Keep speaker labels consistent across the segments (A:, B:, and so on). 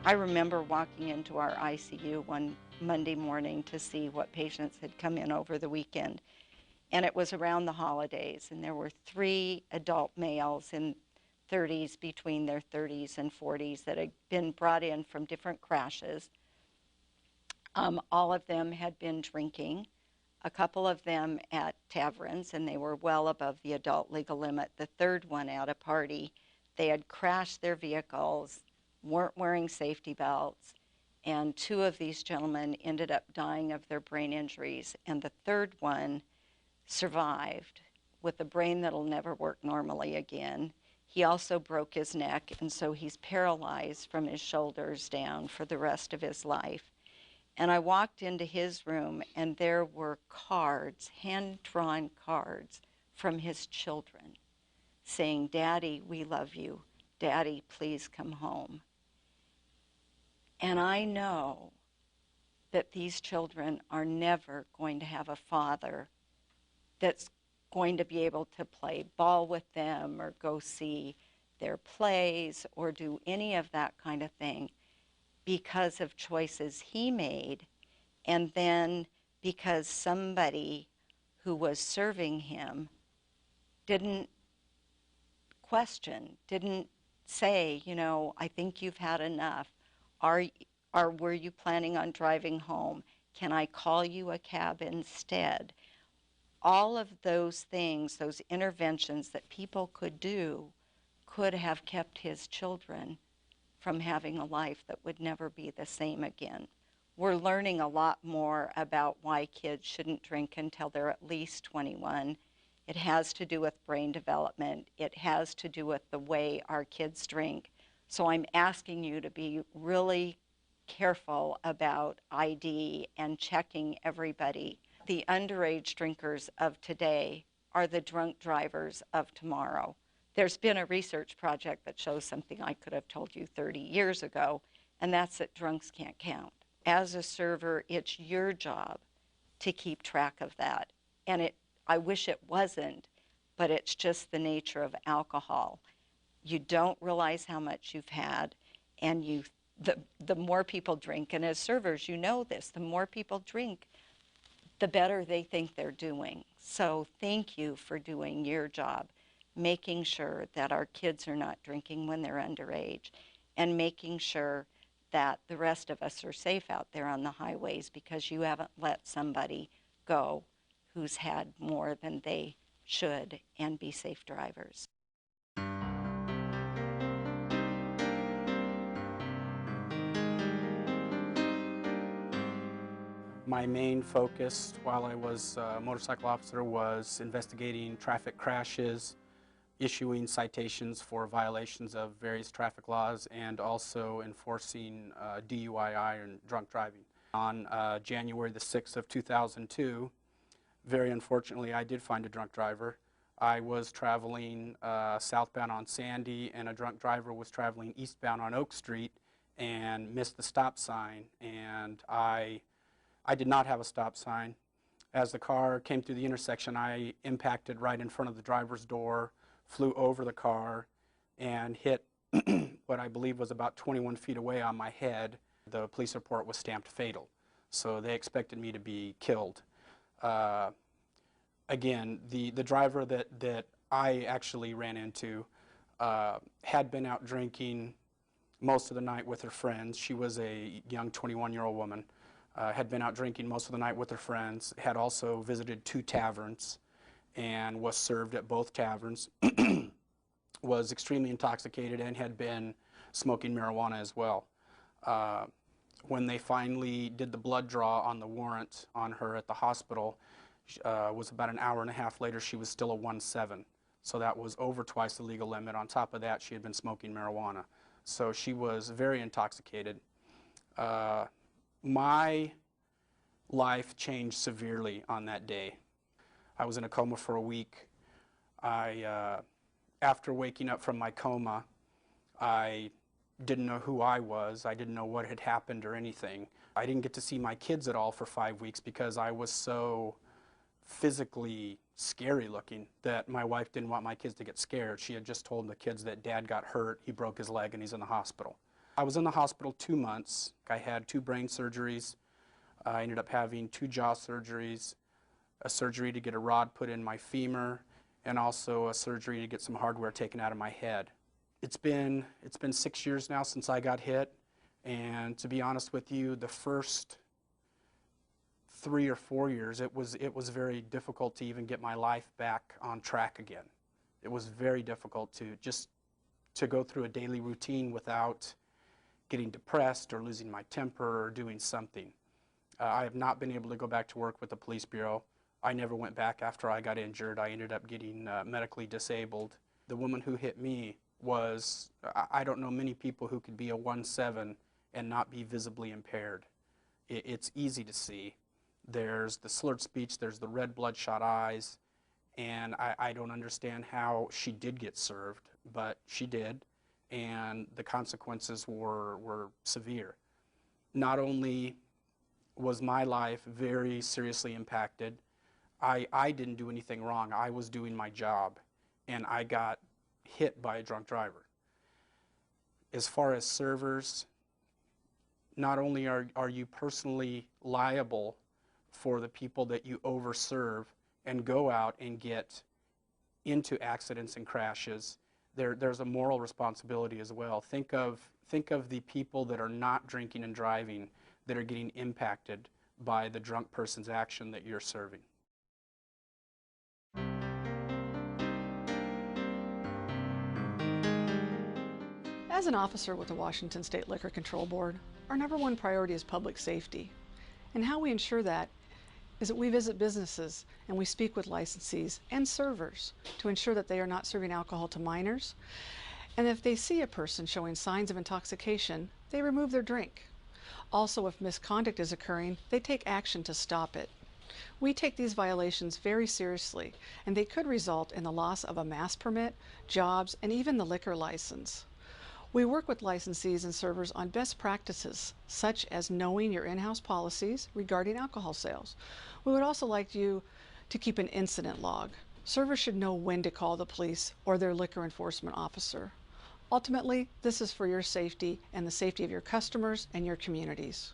A: I remember walking into our ICU one Monday morning to see what patients had come in over the weekend. And it was around the holidays, and there were 3 adult males in 30s, between their 30s and 40s, that had been brought in from different crashes. All of them had been drinking, a couple of them at taverns, and they were well above the adult legal limit. The third one at a party, they had crashed their vehicles, weren't wearing safety belts, and 2 of these gentlemen ended up dying of their brain injuries, and the third one survived with a brain that'll never work normally again. He also broke his neck, and so he's paralyzed from his shoulders down for the rest of his life. And I walked into his room, and there were cards, hand-drawn cards from his children saying, "Daddy, we love you. Daddy, please come home." And I know that these children are never going to have a father that's going to be able to play ball with them or go see their plays or do any of that kind of thing because of choices he made, and then because somebody who was serving him didn't question, didn't say, "I think you've had enough. Were you planning on driving home? Can I call you a cab instead?" All of those things, those interventions that people could do, could have kept his children from having a life that would never be the same again. We're learning a lot more about why kids shouldn't drink until they're at least 21. It has to do with brain development. It has to do with the way our kids drink. So I'm asking you to be really careful about ID and checking everybody. The underage drinkers of today are the drunk drivers of tomorrow. There's been a research project that shows something I could have told you 30 years ago, and that's that drunks can't count. As a server, it's your job to keep track of that. And I wish it wasn't, but it's just the nature of alcohol. You don't realize how much you've had, and the more people drink, and as servers, you know this, the more people drink, the better they think they're doing. So thank you for doing your job, making sure that our kids are not drinking when they're underage, and making sure that the rest of us are safe out there on the highways, because you haven't let somebody go who's had more than they should, and be safe drivers.
B: My main focus while I was a motorcycle officer was investigating traffic crashes, issuing citations for violations of various traffic laws, and also enforcing DUI and drunk driving. On January the 6th of 2002, very unfortunately, I did find a drunk driver. I was traveling southbound on Sandy, and a drunk driver was traveling eastbound on Oak Street and missed the stop sign, and I did not have a stop sign. As the car came through the intersection, I impacted right in front of the driver's door, flew over the car, and hit what I believe was about 21 feet away on my head. The police report was stamped fatal, so they expected me to be killed. Again, the driver that I actually ran into had been out drinking most of the night with her friends. She was a young 21-year-old woman. Had been out drinking most of the night with her friends, had also visited 2 taverns and was served at both taverns, was extremely intoxicated, and had been smoking marijuana as well. When they finally did the blood draw on the warrant on her at the hospital, was about an hour and a half later, she was still a 1.7. So that was over twice the legal limit. On top of that, she had been smoking marijuana. So she was very intoxicated. My life changed severely on that day. I was in a coma for a week. After waking up from my coma, I didn't know who I was. I didn't know what had happened or anything. I didn't get to see my kids at all for 5 weeks because I was so physically scary looking that my wife didn't want my kids to get scared. She had just told the kids that Dad got hurt, he broke his leg, and he's in the hospital. I was in the hospital 2 months. I had 2 brain surgeries. I ended up having 2 jaw surgeries, a surgery to get a rod put in my femur, and also a surgery to get some hardware taken out of my head. It's been 6 years now since I got hit, and to be honest with you, the first 3 or 4 years, it was very difficult to even get my life back on track again. It was very difficult to go through a daily routine without getting depressed or losing my temper or doing something. I have not been able to go back to work with the police bureau. I never went back after I got injured. I ended up getting medically disabled. The woman who hit me was, I don't know many people who could be a 1.7 and not be visibly impaired. It's easy to see. There's the slurred speech, there's the red bloodshot eyes, and I don't understand how she did get served, but she did, and the consequences were severe. Not only was my life very seriously impacted, I didn't do anything wrong. I was doing my job, and I got hit by a drunk driver. As far as servers, not only are you personally liable for the people that you overserve and go out and get into accidents and crashes, there's a moral responsibility as well. Think of the people that are not drinking and driving that are getting impacted by the drunk person's action that you're serving.
C: As an officer with the Washington State Liquor Control Board, our #1 priority is public safety. And how we ensure that is that we visit businesses and we speak with licensees and servers to ensure that they are not serving alcohol to minors. And if they see a person showing signs of intoxication, they remove their drink. Also, if misconduct is occurring, they take action to stop it. We take these violations very seriously, and they could result in the loss of a mass permit, jobs, and even the liquor license. We work with licensees and servers on best practices, such as knowing your in-house policies regarding alcohol sales. We would also like you to keep an incident log. Servers should know when to call the police or their liquor enforcement officer. Ultimately, this is for your safety and the safety of your customers and your communities.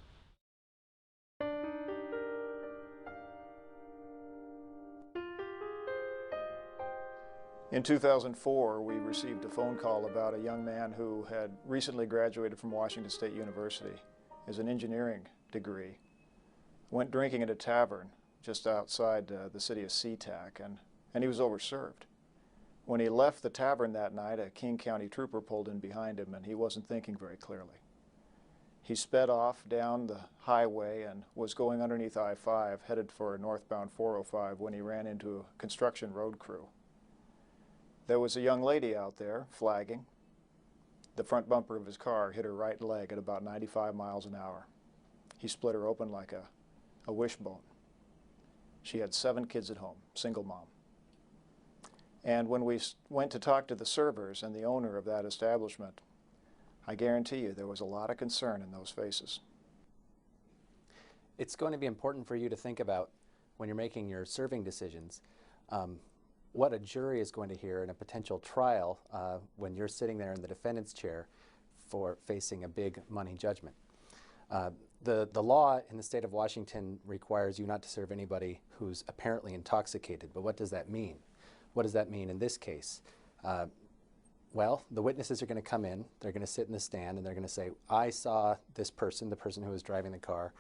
D: In 2004, we received a phone call about a young man who had recently graduated from Washington State University as an engineering degree, went drinking at a tavern just outside the city of SeaTac, and he was overserved. When he left the tavern that night, a King County trooper pulled in behind him, and he wasn't thinking very clearly. He sped off down the highway and was going underneath I-5, headed for northbound 405, when he ran into a construction road crew. There was a young lady out there flagging. The front bumper of his car hit her right leg at about 95 miles an hour. He split her open like a wishbone. She had 7 kids at home, single mom. And when we went to talk to the servers and the owner of that establishment, I guarantee you there was a lot of concern in those faces.
E: It's going to be important for you to think about when you're making your serving decisions what a jury is going to hear in a potential trial when you're sitting there in the defendant's chair for facing a big money judgment. The law in the state of Washington requires you not to serve anybody who's apparently intoxicated, but what does that mean? What does that mean in this case? Well, the witnesses are going to come in, they're going to sit in the stand, and they're going to say, I saw this person, the person who was driving the car,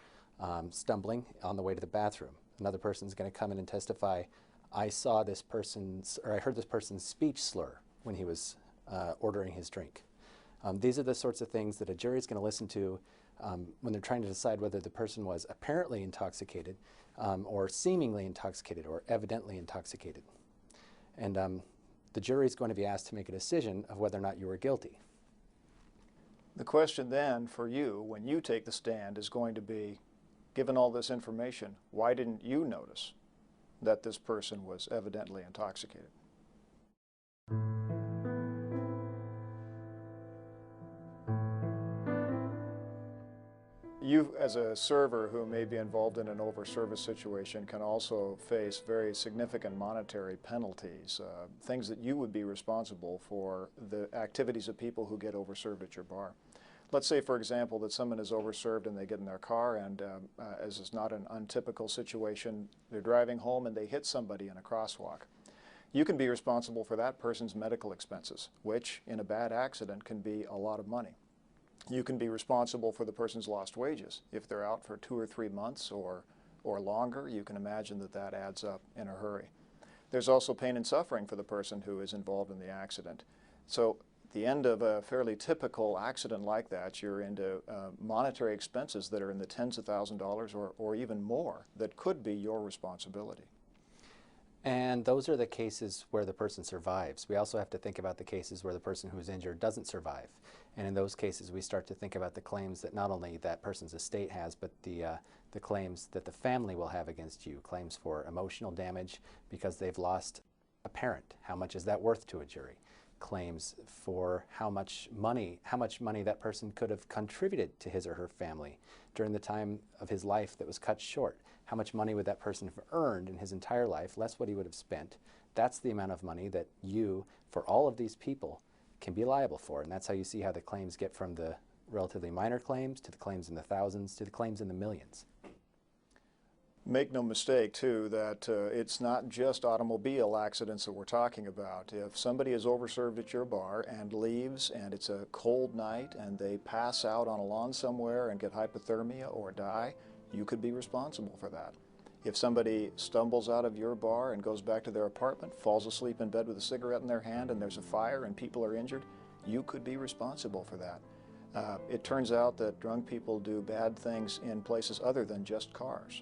E: stumbling on the way to the bathroom. Another person's going to come in and testify, I saw this person's, or I heard this person's speech slur when he was ordering his drink. These are the sorts of things that a jury is going to listen to when they're trying to decide whether the person was apparently intoxicated or seemingly intoxicated or evidently intoxicated. And the jury is going to be asked to make a decision of whether or not you were guilty.
D: The question then for you, when you take the stand, is going to be, given all this information, why didn't you notice that this person was evidently intoxicated? You, as a server who may be involved in an over-service situation, can also face very significant monetary penalties, things that you would be responsible for the activities of people who get over-served at your bar. Let's say, for example, that someone is overserved and they get in their car and, as is not an untypical situation, they're driving home and they hit somebody in a crosswalk. You can be responsible for that person's medical expenses, which in a bad accident can be a lot of money. You can be responsible for the person's lost wages. If they're out for 2 or 3 months or longer, you can imagine that that adds up in a hurry. There's also pain and suffering for the person who is involved in the accident. So at the end of a fairly typical accident like that, you're into monetary expenses that are in the tens of thousands of dollars or even more that could be your responsibility.
E: And those are the cases where the person survives. We also have to think about the cases where the person who's injured doesn't survive. And in those cases, we start to think about the claims that not only that person's estate has, but the claims that the family will have against you. Claims for emotional damage because they've lost a parent. How much is that worth to a jury? Claims for how much money that person could have contributed to his or her family during the time of his life that was cut short. How much money would that person have earned in his entire life, less what he would have spent. That's the amount of money that you, for all of these people, can be liable for. And that's how you see how the claims get from the relatively minor claims to the claims in the thousands to the claims in the millions.
D: Make no mistake, too, that it's not just automobile accidents that we're talking about. If somebody is overserved at your bar and leaves and it's a cold night and they pass out on a lawn somewhere and get hypothermia or die, you could be responsible for that. If somebody stumbles out of your bar and goes back to their apartment, falls asleep in bed with a cigarette in their hand and there's a fire and people are injured, you could be responsible for that. It turns out that drunk people do bad things in places other than just cars.